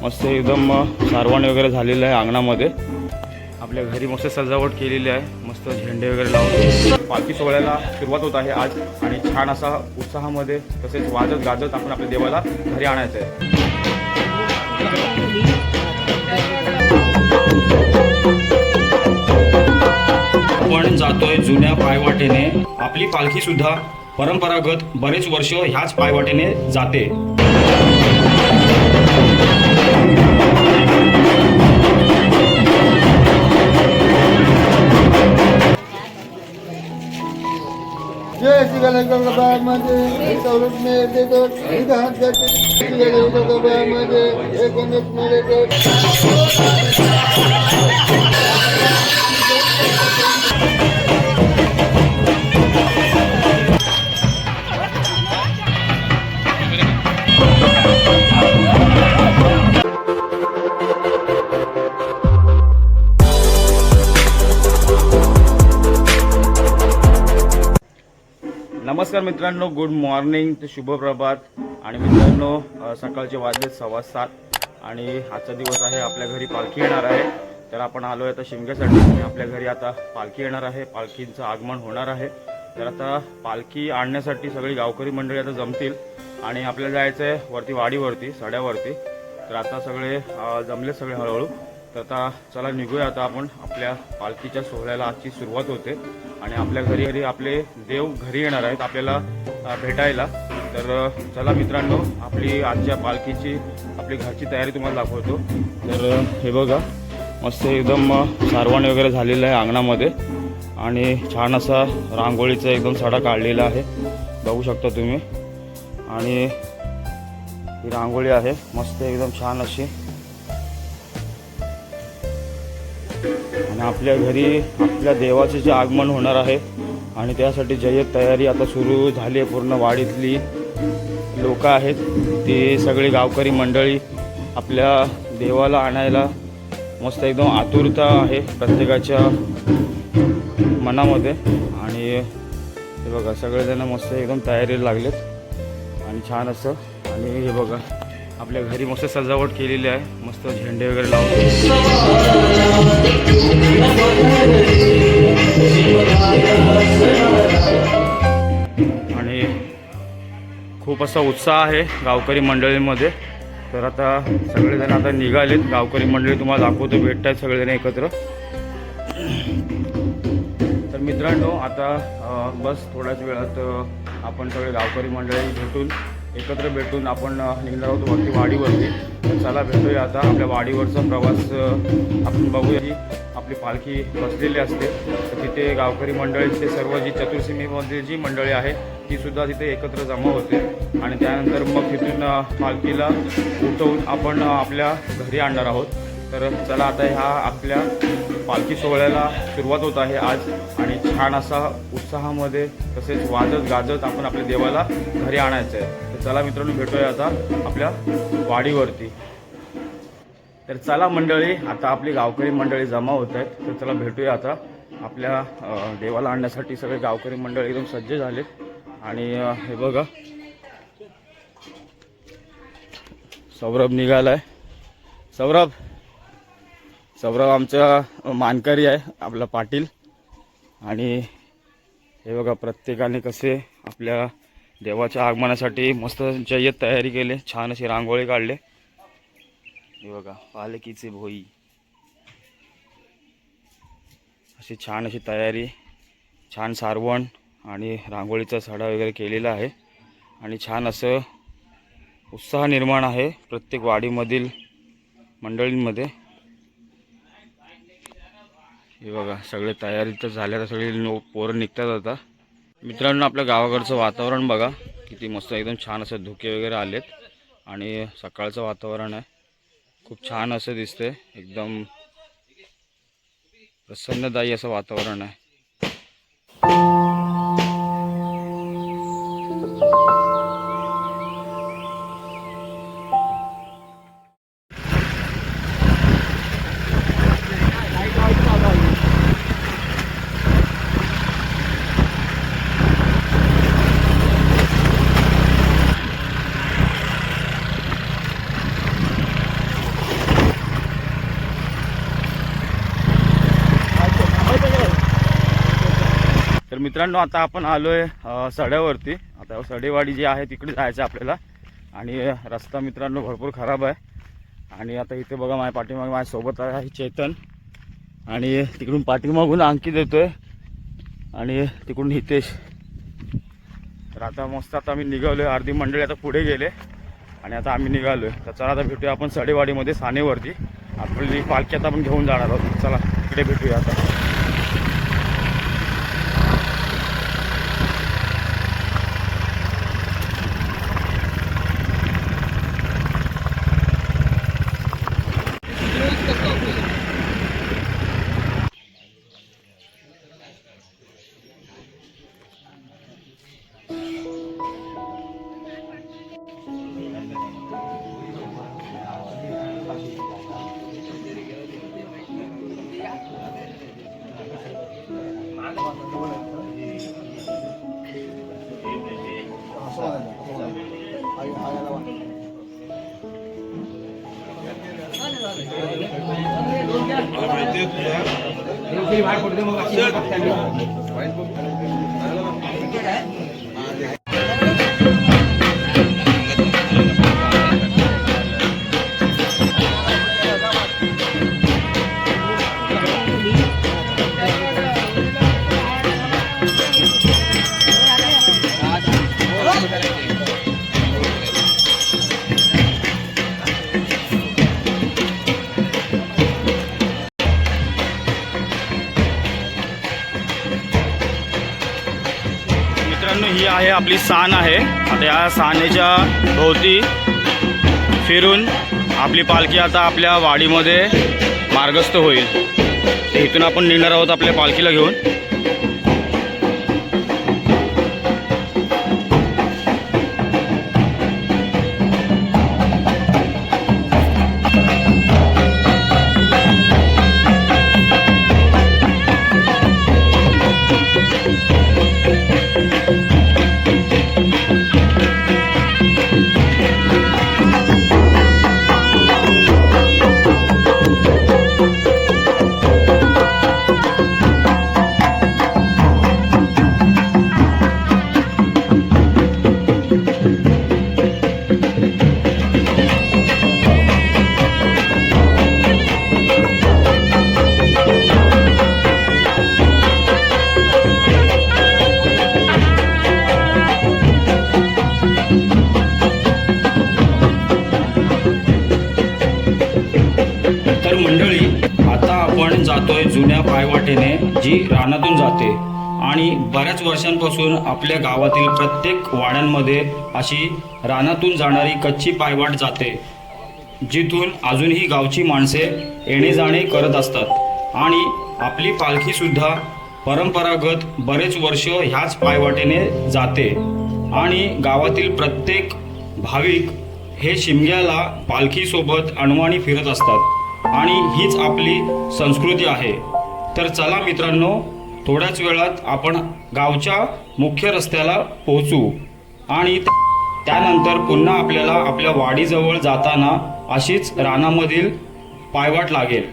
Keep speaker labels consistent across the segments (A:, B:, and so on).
A: मस्त एकदम सारवण वगैरे झालेलं आहे। अंगणामध्ये आपल्या घरी मस्त सजावट केलेली आहे। मस्त झेंडे वगैरे लावून पालखी सोहळ्याला सुरुवात होत आहे आज आणि छान असा उत्साहामध्ये तसेच वाजत गाजत आपण आपल्या देवाला घरी आणायचं आहे। आपण जातोय जुन्या पायवाटेने। आपली पालखी सुद्धा परंपरागत बरेच वर्ष ह्याच पायवाटेने जाते।
B: जय श्री गणेश मध्ये सौरभ में देतो इधर हाथ करते श्री गणेश मध्ये एक गणेश में देतो।
A: नमस्कार मित्रांनो, गुड मॉर्निंग ते शुभ प्रभात। आणि मित्रांनो सकाळचे वाजले 7:15 आणि आजचा दिवस आहे। आपल्या घरी पालखी येणार आहे, तर आपण आलो आहे आता शिमग्यासाठी आणि आपल्या घरी आता पालखी येणार आहे। पालखींचं आगमन होणार आहे, तर आता पालखी आणण्यासाठी सगळी गावकरी मंडळी आता जमतील आणि आपल्याला जायचं आहे वरती वाडीवरती सड्यावरती। तर आता सगळे जमले सगळे हळूहळू। तर आता चला निघूया आता आपण आपल्या पालखीच्या सोहळ्याला। आजची सुरुवात होते आणि आपल्या घरी आपले देव घरी येणार आहेत आपल्याला भेटायला। तर चला मित्रांनो, आपली आजच्या पालखीची आपली घरची तयारी तुम्हाला दाखवतो। तर हे बघा, मस्त एकदम सारवण वगैरे झालेलं आहे अंगणामध्ये आणि छान असा रांगोळीचा एकदम सडा काढलेला आहे, बघू शकता तुम्ही। आणि ही रांगोळी आहे मस्त एकदम छान अशी। आणि आपल्या घरी आपल्या देवाचे जे आगमन होणार आहे आणि त्यासाठी जय्यत तयारी आता सुरू झाली आहे। पूर्ण वाडीतली लोक आहेत, ती सगळी गावकरी मंडळी आपल्या देवाला आणायला मस्त एकदम आतुरता आहे प्रत्येकाच्या मनामध्ये। आणि हे बघा सगळेजण मस्त एकदम तयारीला लागलेत आणि छान असं। आणि हे बघा आपल्या घरी मस्त सजावट केलेली आहे, मस्त झेंडे वगैरे लावून आणि खूप असा उत्साह आहे गावकरी मंडळींमध्ये। तर आता सगळेजण आता निघालेत गावकरी मंडळी, तुम्हाला दाखवतो भेटत आहेत सगळेजण एकत्र। तर मित्रांनो आता बस थोड्याच वेळात आपण सगळे गावकरी मंडळी एकत्र भेटून आपण निघणार आहोत वरती वाडीवरती। तर चला भेटूया आता आपल्या वाडीवरचा प्रवास आपण बघूया। की आपली पालखी बसलेली असते तर तिथे गावकरी मंडळीचे सर्व जी चतुर्सीमेमध्ये जी मंडळी आहे ती सुद्धा तिथे एकत्र जमा होते आणि त्यानंतर मग तिथून पालखीला उठवून आपण आपल्या घरी आणणार आहोत। तर चला आता ह्या आपल्या पालखी सोहळ्याला सुरुवात होत आहे आज आणि छान असा उत्साहामध्ये तसेच वाजत गाजत आपण आपल्या देवाला घरी आणायचं आहे। तर चला मित्रांनो, भेटूया आता आपल्या वाडीवरती। तर चला मंडळी, आता आपली गावकरी मंडळी जमा होत आहेत, तर चला भेटूया आता आपल्या देवाला आणण्यासाठी। सगळे गावकरी मंडळी एकदम सज्ज झाले आणि हे बघा सौरभ निघालाय। सौरभ आमचा मानकरी आहे, आपला पाटील। आणि हे बघा प्रत्येकाने कसे आपल्या देवाच्या आगमनासाठी मस्त जय्यत तयारी केली, छान अशी रांगोळी काढले। हे बघा पालखीचे भोई, अशी छान अशी तयारी, छान सारवण आणि रांगोळीचा सडा वगैरे केलेला आहे आणि छान असं उत्साह निर्माण आहे प्रत्येक वाडीमधील मंडळींमध्ये। हे बघा सगळे तयारी तर झाल्या, सगळे पोरं निघतात आता। मित्रांनो, आपल्या गावाकडचं वातावरण बघा किती मस्त, एकदम छान असं धुके वगैरे आलेत आणि सकाळचं वातावरण आहे, खूप छान असं दिसतंय, एकदम प्रसन्नदायी असं वातावरण आहे। मित्रांनो आता आपण आलोय सड्यावरती. आता सडेवाडी जी आहे तिकडे जायचं आपल्याला आणि रस्ता मित्रांनो भरपूर खराब आहे. आणि आता इथे बघा माझ्या पाठीमागे माझ्यासोबत आहे चेतन आणि तिकडून पाठीमागून अंकित येतोय आणि तिकडून हितेश. तर आता मस्त आता आम्ही निघालोय. अर्धी मंडळी आता पुढे गेले आणि आता आम्ही निघालोय. तर चला आता भेटूया आपण सडेवाडीमध्ये सानेवरती. आपली पालखी आता आपण घेऊन जाणार आहोत. चला तिकडे भेटूया आता. ही आहे आपली सान आहे. आता या सानेच्या भोवती फिरून आपली पालखी आता आपल्या वाडीमध्ये मार्गस्थ होईल. ते इथून आपण निघणार आहोत आपल्या पालखीला घेऊन. मंडळी आता आपण जातोय जुन्या पायवाटेने जी रानातून जाते आणि बऱ्याच वर्षांपासून आपल्या गावातील प्रत्येक वाड्यांमध्ये अशी रानातून जाणारी कच्ची पायवाट जाते, जिथून अजूनही गावची माणसे येणे जाणे करत असतात. आणि आपली पालखी सुद्धा परंपरागत बरेच वर्ष ह्याच पायवाटेने जाते आणि गावातील प्रत्येक भाविक हे शिमग्याला पालखीसोबत अनवाणी फिरत असतात आणि हीच आपली संस्कृती आहे. तर चला मित्रांनो, थोड्याच वेळात आपण गावच्या मुख्य रस्त्याला पोहोचू आणि त्यानंतर पुन्हा आपल्याला आपल्या वाडीजवळ जाताना अशीच रानामधील पायवाट लागेल.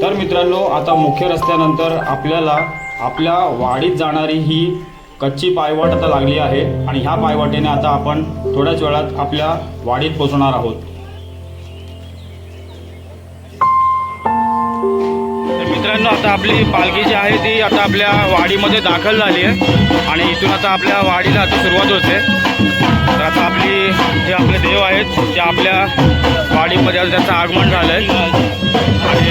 A: तर मित्रांनो, आता मुख्य रस्त्यानंतर आपल्याला आपल्या वाडीत जाणारी ही कच्ची पायवाट आता लागली आहे आणि ह्या पायवाटेने आता आपण थोड्याच वेळात आपल्या वाडीत पोहोचणार आहोत. तर मित्रांनो, आता आपली पालखी जी आहे ती आता आपल्या वाडीमध्ये दाखल झाली आहे आणि इथून आता आपल्या वाडीला आता सुरुवात होते. तर आता आपली जे आपले देव आहेत ते आपल्या वाडीमध्ये आज त्याचं आगमन झालं आहे आणि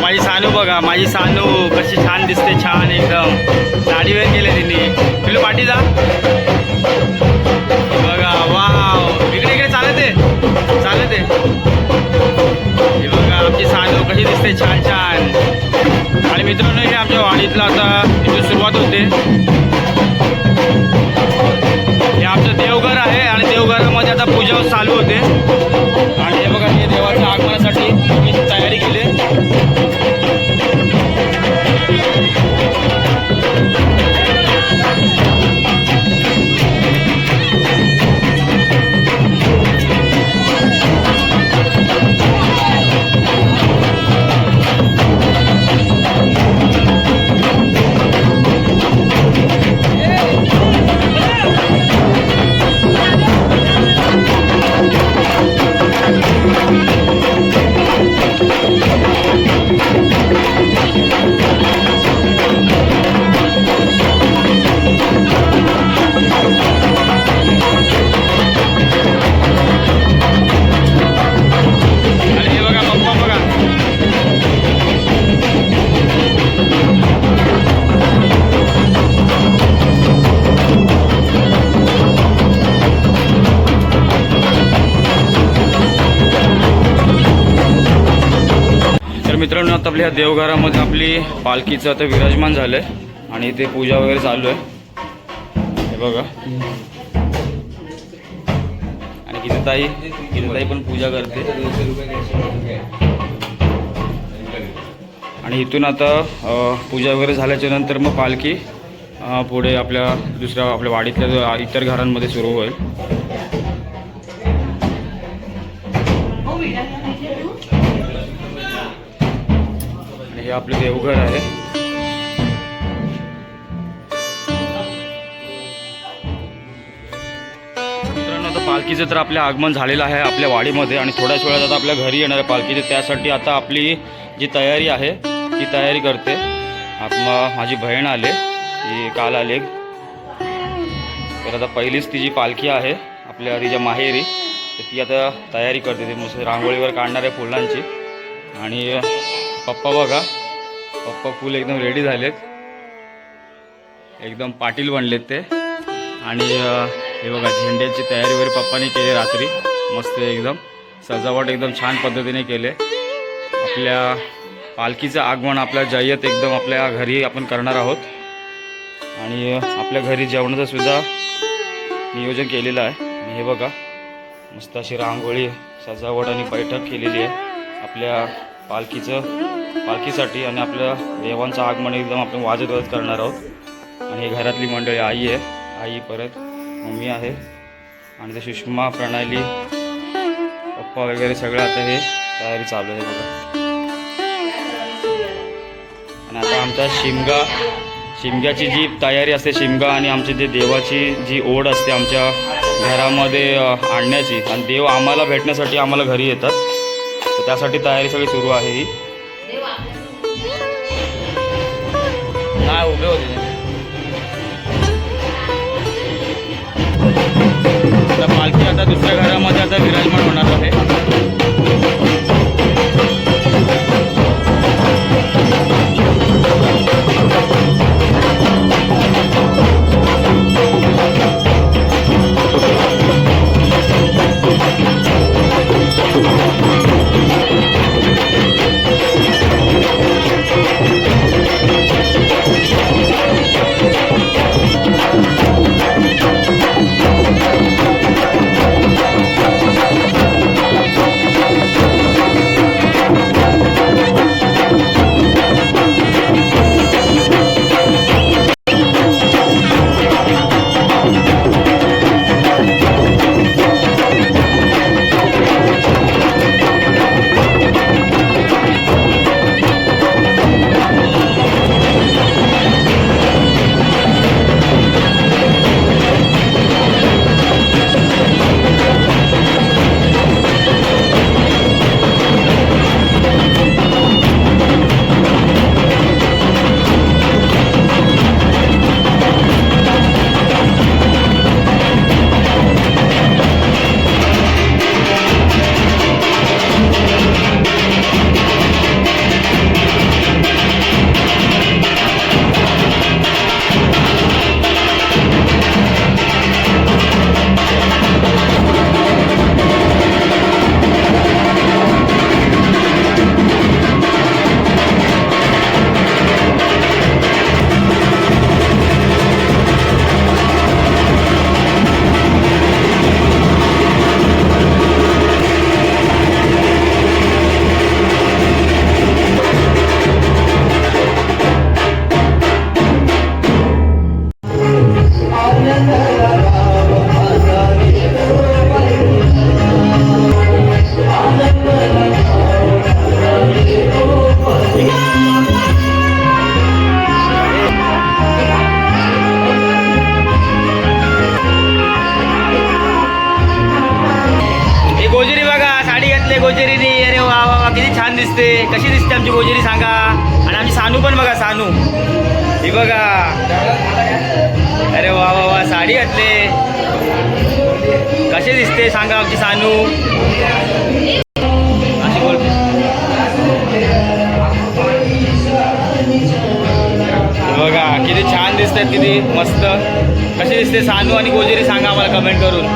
A: माझी सानू बघा, माझी सानू कशी छान दिसते, छान एकदम साडी वेअर केले तिने. पिलू पाठी जा बघा. वाव, इकडे इकडे चालत आहे, चालत आहे. हे बघा आमची सानू कशी दिसते, छान छान. आणि मित्रांनो हे आमच्या वाडीतलं आता इथे सुरुवात होते. हे आमचं देवघर आहे आणि देवघरामध्ये आता पूजा चालू होते. आणि हे बघा हे देवाच्या आगमनासाठी मी तयारी केली. मित्रांनो आता आपल्या देवघरामध्ये आपली पालखीचं आता विराजमान झालंय आणि इथे पूजा वगैरे चालू आहे. हे बघा आणि गीताताई पण पूजा करते. आणि इथून आता पूजा वगैरे झाल्याच्या नंतर मग पालखी पुढे आपल्या दुसऱ्या आपल्या वाडीतल्या इतर घरांमध्ये सुरू होईल. हे आपले देवघर आहे. मित्रांनो आता पालखीचं तर आपलं आगमन झालेलं आहे आपल्या वाडीमध्ये आणि थोड्याच वेळात आता आपल्या घरी येणार आहे पालखीचे. त्यासाठी आता आपली जी तयारी आहे ती तयारी करते. माझी बहीण आले, ती काल आले. तर आता पहिलीच तिची पालखी आहे आपल्या तिच्या माहेरी, तर ती आता तयारी करते. ती मस्त रांगोळीवर काढणार आहे फुलांची. आणि पप्पा बघा, पप्पा फुल एकदम रेडी झालेत, एकदम पाटील बनलेत ते. आणि हे बघा झेंड्याची तयारी वगैरे पप्पाने केली रात्री, मस्त एकदम सजावट एकदम छान पद्धतीने केले. आपल्या पालखीचं आगमन आपल्या जय्यत एकदम आपल्या घरी आपण करणार आहोत. आणि आपल्या घरी जेवणाचं सुद्धा नियोजन केलेलं आहे. आणि हे बघा मस्त अशी रांगोळी सजावट आणि बैठक केलेली आहे आपल्या पालखीसाठी. आणि आपल्या देवांचं आगमन एकदम आपण वाजत वाजत करणार आहोत. आणि हे घरातली मंडळी, आई आहे, आई परत मम्मी आहे आणि ते सुषमा, प्रणाली, पप्पा वगैरे सगळं आता हे तयारी चालू आहे बघा. आणि आता आमचा शिमग्याची जी तयारी असते, शिमगा आणि आमची जे देवाची जी ओढ असते आमच्या घरामध्ये आणण्याची, आणि देव आम्हाला भेटण्यासाठी आम्हाला घरी येतात, तर त्यासाठी तयारी सगळी सुरू आहे. ही नाही उभे होते आता पालखी आता दुसऱ्या घरामध्ये आता विराजमान होणार आहे. वा वा वा, किती छान दिसते. कशी दिसते आमची गोजेरी सांगा. आणि आमची सानू पण बघा, सानू ही बघा. अरे वा वा वा, साडी घातले. कशी दिसते सांगा आमची सानू. अशी बोलते. बघा किती छान दिसतात, किती मस्त. कशी दिसते सानू आणि गोजेरी सांगा आम्हाला कमेंट करून.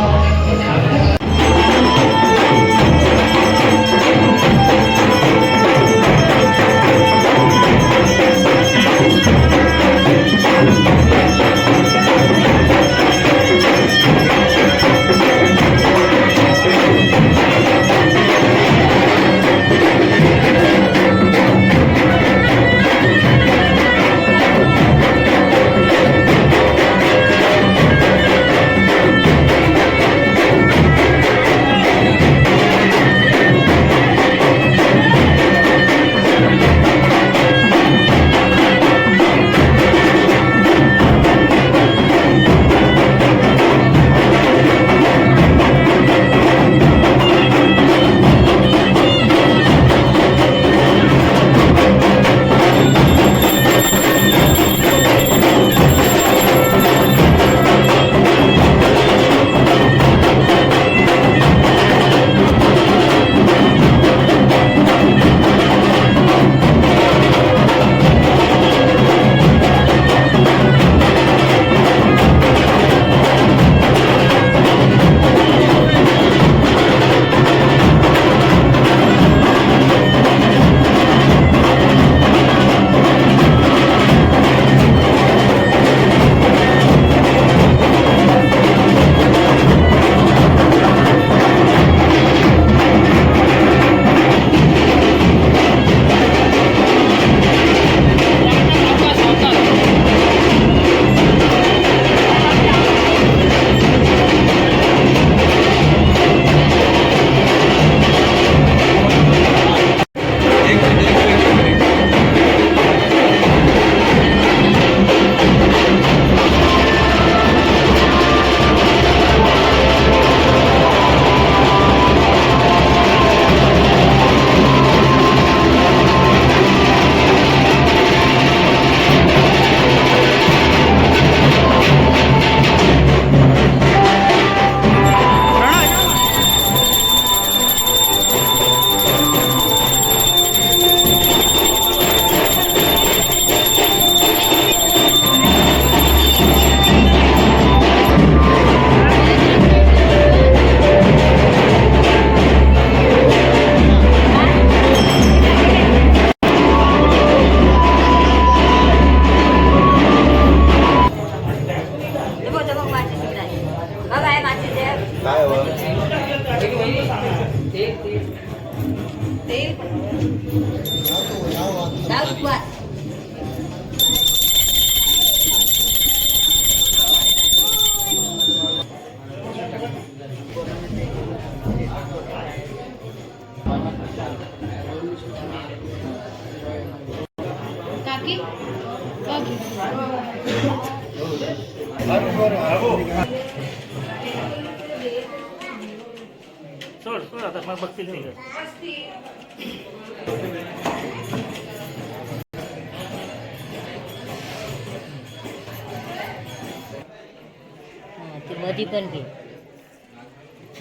C: मध्ये पण घे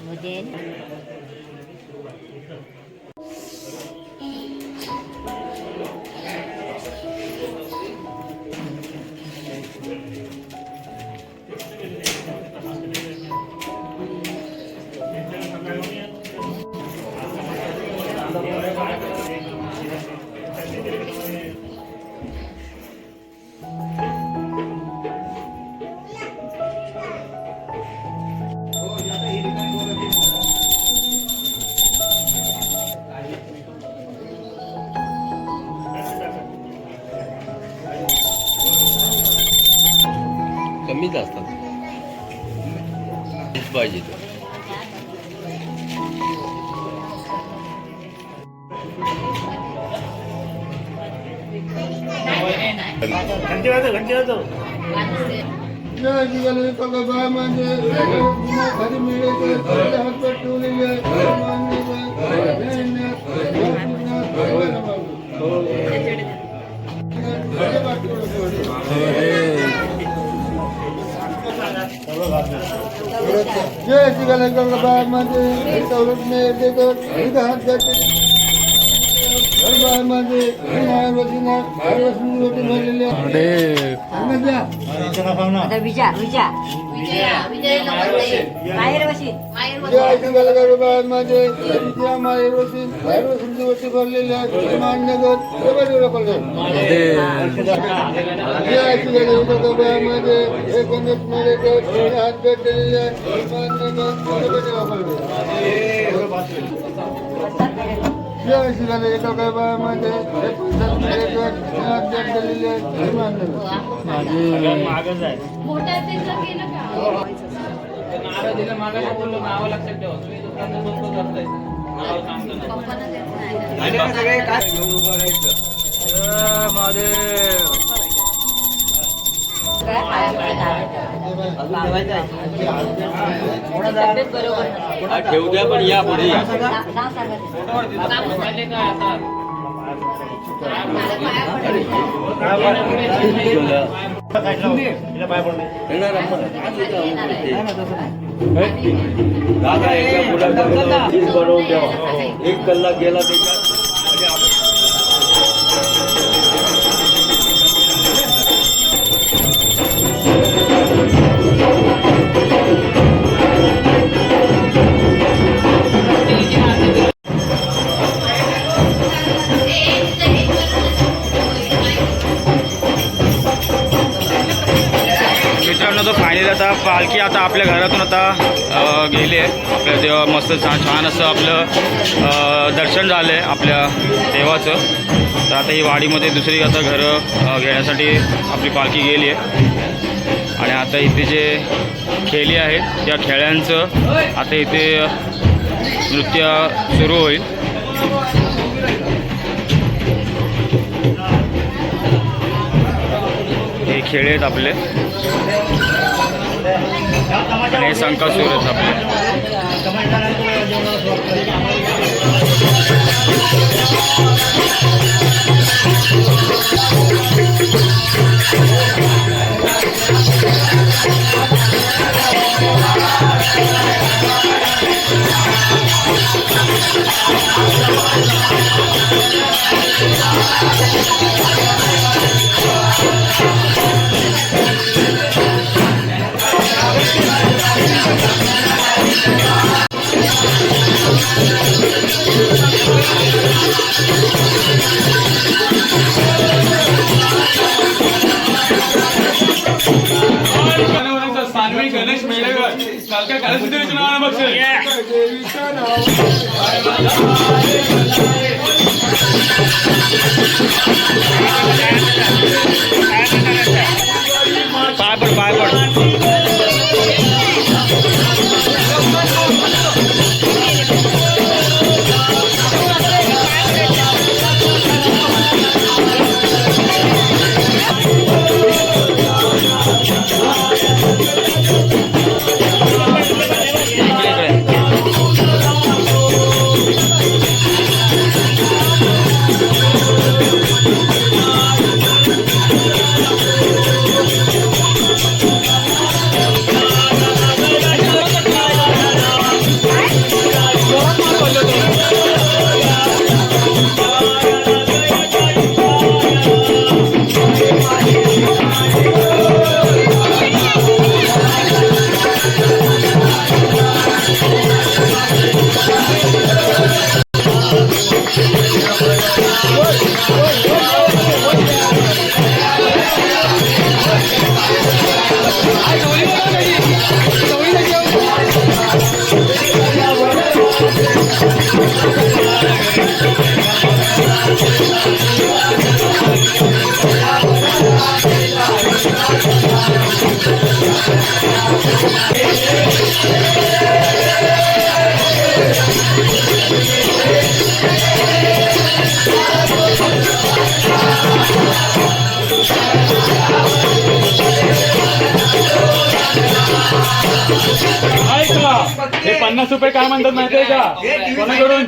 C: मध्ये
D: कमीच असतात पाहिजे
B: घंटी वाजव जय जीवन बाबा माझे घरी मिळेल हात ठेवलेले बाळामध्ये सवलत मिळते तर इथं हात करते बाळामध्ये भरलेली
C: आता विजा विजा बाहेर बशी
B: बाळामध्ये माहेर वसील बाहेर वसुंती भरलेली आहे मान्यगर बाळामध्ये एकंदरीत मिळते हात भेटलेले आहे मान्यगर जय शिवाले एका बाळामध्ये हात भेटलेले आहे मान्यगर
A: ठेवू द्या पण या पुढे या बनवून द्यावा 1 कलाक गेला त्याच्यात मित्रांनो तो फायनली आता पालखी आता आपल्या घरातून आता गेली आहे आपल्या देवा मस्त छान असं आपलं दर्शन झालं आहे आपल्या देवाचं तर आता ही वाडीमध्ये दुसरी आता घरं घेण्यासाठी आपली पालखी गेली आहे आणि आता इथे जे खेळी आहेत त्या खेळ्यांचं आता इथे नृत्य सुरू होईल हे खेळ आहेत आपले आणि हे संकासूर आहेत आपले
D: गणेश मेळेकर कालका कालसिद्धीच्या नावाने बघते
A: पाय पड
D: हे 50 रुपये काय म्हणतात माहितीये का कोणाकडून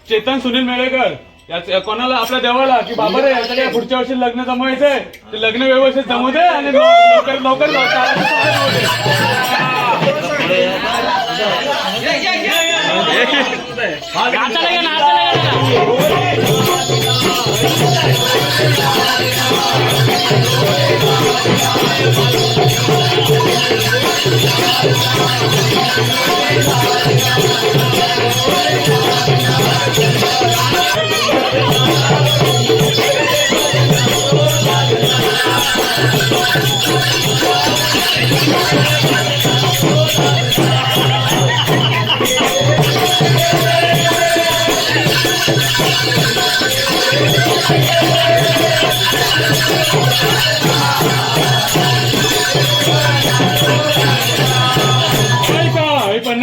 D: चेतन सुनील मेळेकर कोणाला आपल्या देवाला की बाबा रे याच्या पुढच्या वर्षी लग्न जमवायचंय ते लग्न व्यवस्थित जमू दे आणि लवकर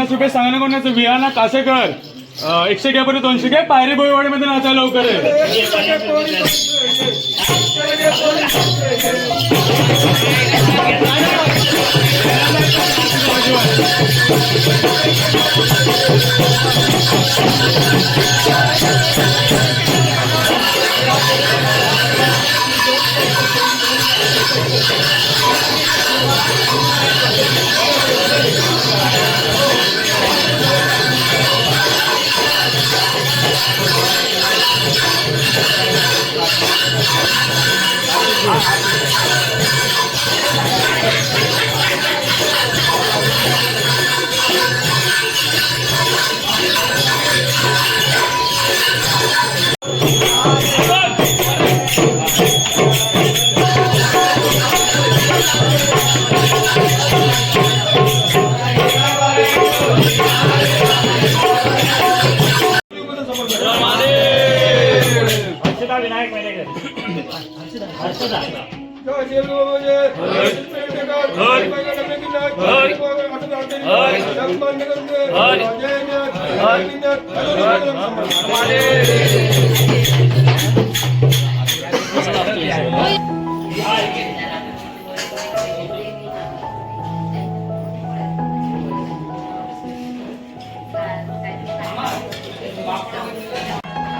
D: ₹50 सांगा ना कोणाचं विहाना कासेकर 100 घ्या पर्यंत 200 घ्या पायरी बोईवाडीमध्ये नाचा लवकर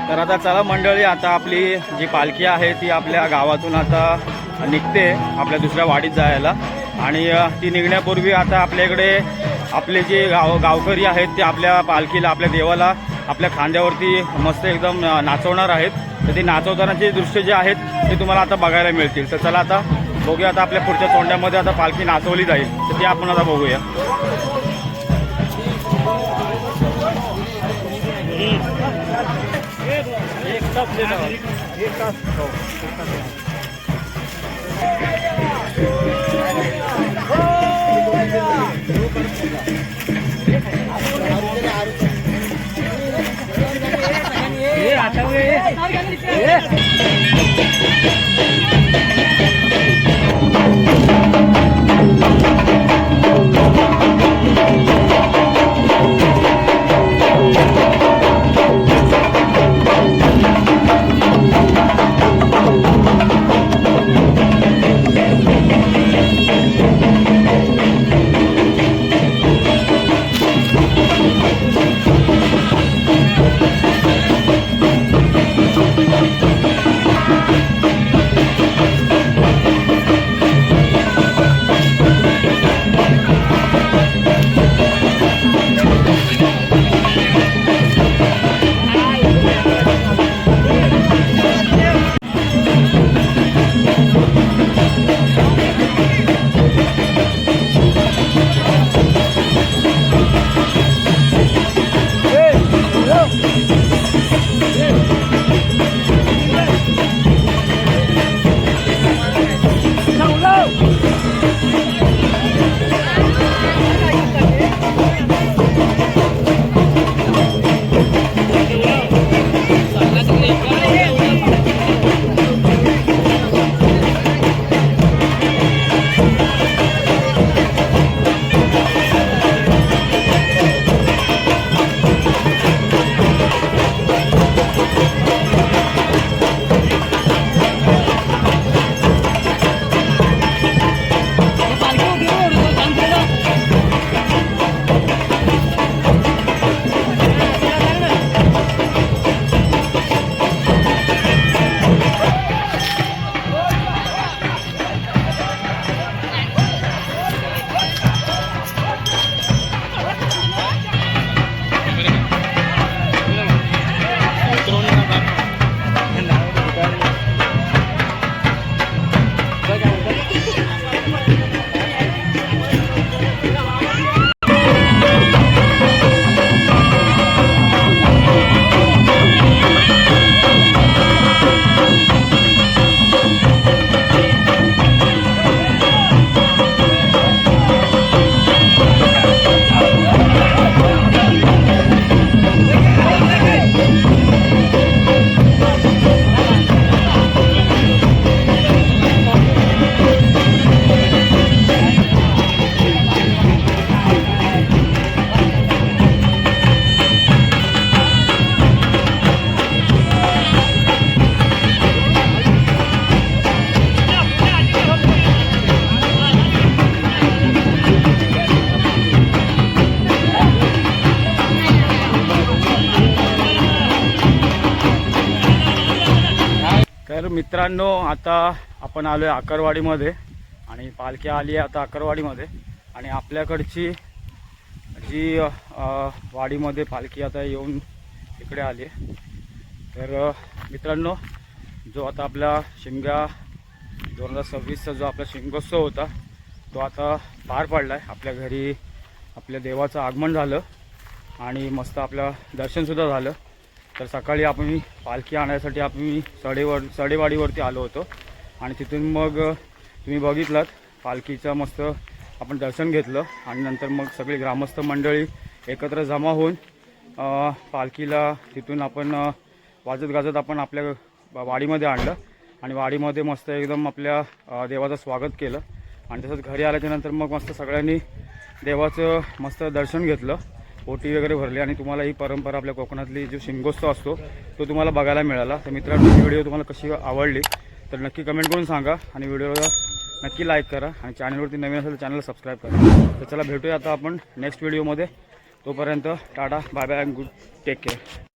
A: तर आता चला मंडळी, आता आपली जी पालखी आहे ती आपल्या गावातून आता निघते आपल्या दुसऱ्या वाडीत जायला. आणि ती निघण्यापूर्वी आता आपल्याकडे आपले जे गावकरी आहेत ते आपल्या पालखीला, आपल्या देवाला आपल्या खांद्यावरती मस्त एकदम नाचवणार आहेत. तर ती नाचवतानाचे दृश्य जे आहेत ते तुम्हाला आता बघायला मिळतील. तर चला आता बघूया, आता आपल्या पुढच्या तोंड्यामध्ये आता पालखी नाचवली जाईल, तर ती आपण आता बघूया. तर मित्रांनो आता आपण आलो आहे आकरवाडीमध्ये आणि पालखी आली आहे आता आकरवाडीमध्ये आणि आपल्याकडची जी वाडीमध्ये पालखी आता येऊन इकडे आली आहे. तर मित्रांनो जो आता आपला शिमगा 2026चा जो आपला शिमगोत्सव होता तो आता पार पडला आहे. आपल्या घरी आपल्या देवाचं आगमन झालं आणि मस्त आपलं दर्शनसुद्धा झालं. तर सकाळी आपण पालखी आणण्यासाठी आपण सडेवाडीवरती आलो होतो आणि तिथून मग तुम्ही बघितलात पालखीचं मस्त आपण दर्शन घेतलं आणि नंतर मग सगळी ग्रामस्थ मंडळी एकत्र जमा होऊन पालखीला तिथून आपण वाजत गाजत आपण आपल्या वाडीमध्ये आणलं आणि वाडीमध्ये मस्त एकदम आपल्या देवाचं स्वागत केलं आणि तसंच घरी आल्याच्यानंतर मग मस्त सगळ्यांनी देवाचं मस्त दर्शन घेतलं, ओटी वगैरे भरली आणि तुम्हाला ही परंपरा आपल्या कोकणातली जो शिमगोत्सव असतो तो तुम्हाला बघायला मिळाला. तर मित्रांनो ही व्हिडिओ तुम्हाला कशी आवडली तर नक्की कमेंट करून सांगा आणि व्हिडिओला नक्की लाईक करा आणि चॅनलवरती नवीन असेल तर चॅनलला सबस्क्राईब करा. तर चला भेटूया आता आपण नेक्स्ट व्हिडिओमध्ये. तोपर्यंत tata bye bye and good take care.